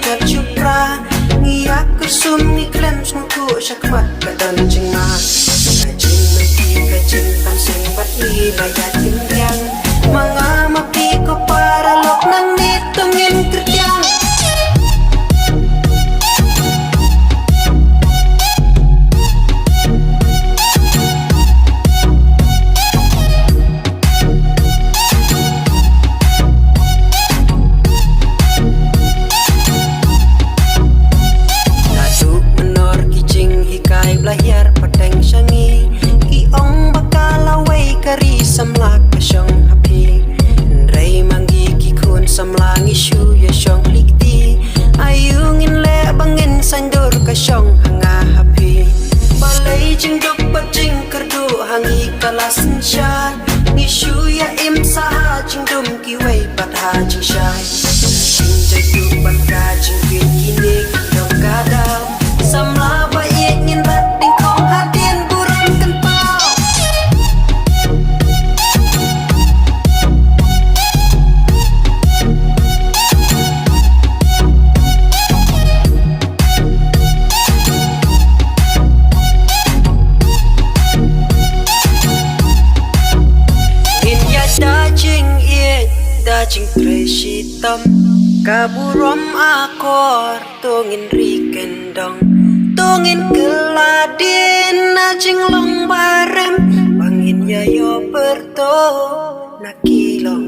kat chupra ngiyak kusum ni klem smuku syakmat kadan jing ma kajing mati kajing panseng bat ilayat tinggang mga mapi ko para lok nang nitungin kerjang hiar pateng syangi ki ong bakalaway kari samlak kasyong hapi Tynrai manggi ki kun samlang isu ya syong likti ayungin le bangin sandur kasyong hanga hapi balay jing dok bajing kerdu hangi kalasin syar isu ya im saha jing dum ki way pat ha jing syai jing jadu pat ka jing kin kini kidong kadau samla ba ingin Jing tresitam kaburom akor tungin rikendong tungin keladin najing long barem bangin yayo berto nakilong